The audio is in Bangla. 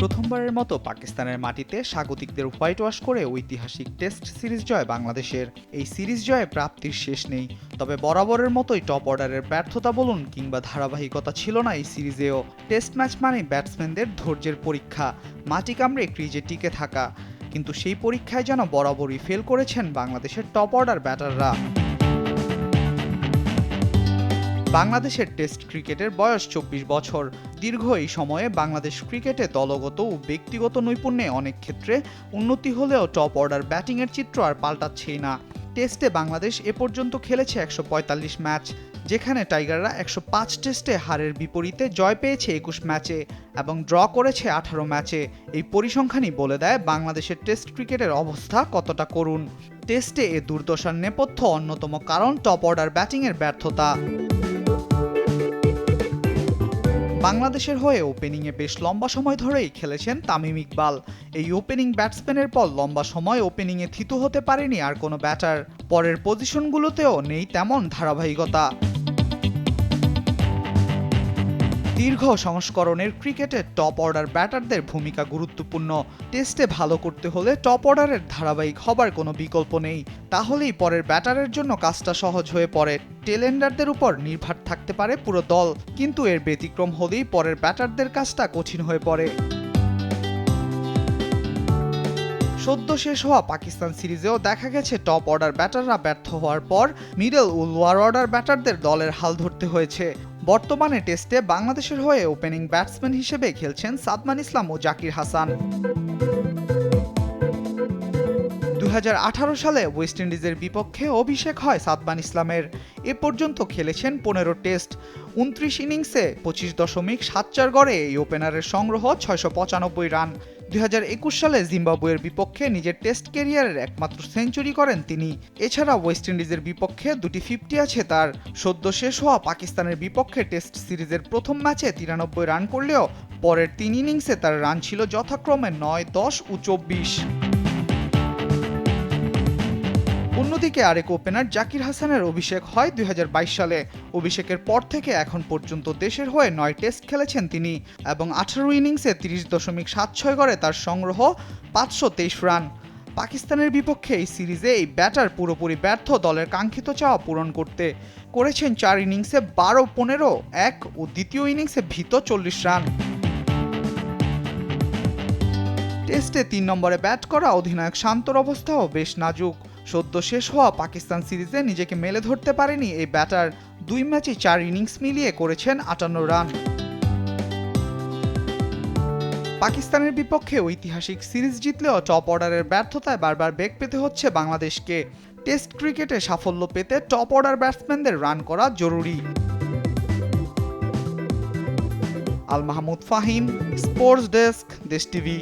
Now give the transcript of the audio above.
প্রথমবারের মতো পাকিস্তানের মাটিতে স্বাগতিকদের হোয়াইট ওয়াশ করে ঐতিহাসিক টেস্ট সিরিজ জয় বাংলাদেশের। এই সিরিজ জয়ে প্রাপ্তির শেষ নেই, তবে বরাবরের মতোই টপ অর্ডারের ব্যর্থতা বলুন কিংবা ধারাবাহিকতা ছিল না এই সিরিজেও। টেস্ট ম্যাচ মানে ব্যাটসম্যানদের ধৈর্যের পরীক্ষা, মাটি কামড়ে ক্রিজে টিকে থাকা, কিন্তু সেই পরীক্ষায় যেন বরাবরই ফেল করেছেন বাংলাদেশের টপ অর্ডার ব্যাটাররা। বাংলাদেশের টেস্ট ক্রিকেটের বয়স ২৪ বছর। দীর্ঘ এই সময়ে বাংলাদেশ ক্রিকেটে দলগত ও ব্যক্তিগত নৈপুণ্যে অনেক ক্ষেত্রে উন্নতি হলেও টপ অর্ডার ব্যাটিংয়ের চিত্র আর পাল্টাচ্ছেই না। টেস্টে বাংলাদেশ এ পর্যন্ত খেলেছে ১৪৫ ম্যাচ, যেখানে টাইগাররা ১০৫ টেস্টে হারের বিপরীতে জয় পেয়েছে ২১ ম্যাচে এবং ড্র করেছে ১৮ ম্যাচে। এই পরিসংখ্যানই বলে দেয় বাংলাদেশের টেস্ট ক্রিকেটের অবস্থা কতটা করুণ। টেস্টে এ দুর্দশার নেপথ্য অন্যতম কারণ টপ অর্ডার ব্যাটিংয়ের ব্যর্থতা। বাংলাদেশের হয়ে ওপেনিংয়ে বেশ লম্বা সময় ধরেই খেলেছেন তামিম ইকবাল। এই ওপেনিং ব্যাটসম্যানের পর লম্বা সময় ওপেনিংয়ে থিতু হতে পারেনি আর কোনো ব্যাটার। পরের পজিশনগুলোতেও নেই তেমন ধারাবাহিকতা। দীর্ঘ সংস্করণের ক্রিকেটের টপ অর্ডার ব্যাটারদের ভূমিকা গুরুত্বপূর্ণ। টেস্টে ভালো করতে হলে টপ অর্ডারের ধারাবাহিক হবার কোনো বিকল্প নেই, তাহলেই পরের ব্যাটারের জন্য কাজটা সহজ হয়ে পড়ে। টেলেন্ডারদের উপর নির্ভর থাকতে পারে পুরো দল, কিন্তু এর ব্যতিক্রম হলেই পরের ব্যাটারদের কাজটা কঠিন হয়ে পড়ে। সদ্য শেষ হওয়া পাকিস্তান সিরিজেও দেখা গেছে টপ অর্ডার ব্যাটাররা ব্যর্থ হওয়ার পর মিডল ও লোয়ার অর্ডার ব্যাটারদের দলের হাল ধরতে হয়েছে। বর্তমানে টেস্টে বাংলাদেশের হয়ে ওপেনিং ব্যাটসম্যান হিসেবে খেলছেন সাদমান ইসলাম ও জাকির হাসান। ২০১৮ সালে ওয়েস্ট ইন্ডিজের বিপক্ষে অভিষেক হয় সাদমান ইসলামের। এ পর্যন্ত খেলেছেন ১৫ টেস্ট, ২৯ ইনিংসে ২৫.৭৪ গড়ে এই ওপেনারের সংগ্রহ ৬৯৫ রান। ২০২১ সালে জিম্বাবুয়ের বিপক্ষে নিজের টেস্ট ক্যারিয়ারের একমাত্র সেঞ্চুরি করেন তিনি। এছাড়া ওয়েস্ট ইন্ডিজের বিপক্ষে দুটি 50 আছে তার। সদ্য শেষ হওয়া পাকিস্তানের বিপক্ষে টেস্ট সিরিজের প্রথম ম্যাচে ৯৩ রান করলেও পরের ৩ ইনিংসে তার রান ছিল যথাক্রমে ৯, ১০ ও ২৪। অন্যদিকে আরেক ওপেনার জাকির হাসানের অভিষেক হয় ২০২২ সালে। অভিষেকের পর থেকে এখন পর্যন্ত দেশের হয়ে ৯ টেস্ট খেলেছেন তিনি এবং ১৮ ইনিংসে ৩০.৭৬ গড়ে তার সংগ্রহ ৫২৩ রান। পাকিস্তানের বিপক্ষে এই সিরিজে এই ব্যাটার পুরোপুরি ব্যর্থ দলের কাঙ্ক্ষিত চাওয়া পূরণ করতে। করেছেন ৪ ইনিংসে ১২, ১৫, ১ ও দ্বিতীয় ইনিংসে ভীত ৪০ রান। টেস্টে ৩ নম্বরে ব্যাট করা অধিনায়ক শান্তর অবস্থাও বেশ নাজুক। সদ্য শেষ হওয়া পাকিস্তান সিরিজে নিজেকে মেলে ধরতে পারেনি এই ব্যাটার। ২ ম্যাচে ৪ ইনিংস মিলিয়ে করেছেন ৫৮ রান। পাকিস্তানের বিপক্ষে ঐতিহাসিক সিরিজ জিতলেও টপ অর্ডারের ব্যর্থতায় বারবার বেগ পেতে হচ্ছে বাংলাদেশকে। টেস্ট ক্রিকেটে সাফল্য পেতে টপ অর্ডার ব্যাটসম্যানদের রান করা জরুরি। আল মাহমুদ ফাহিম, স্পোর্টস ডেস্ক, দেশ টিভি।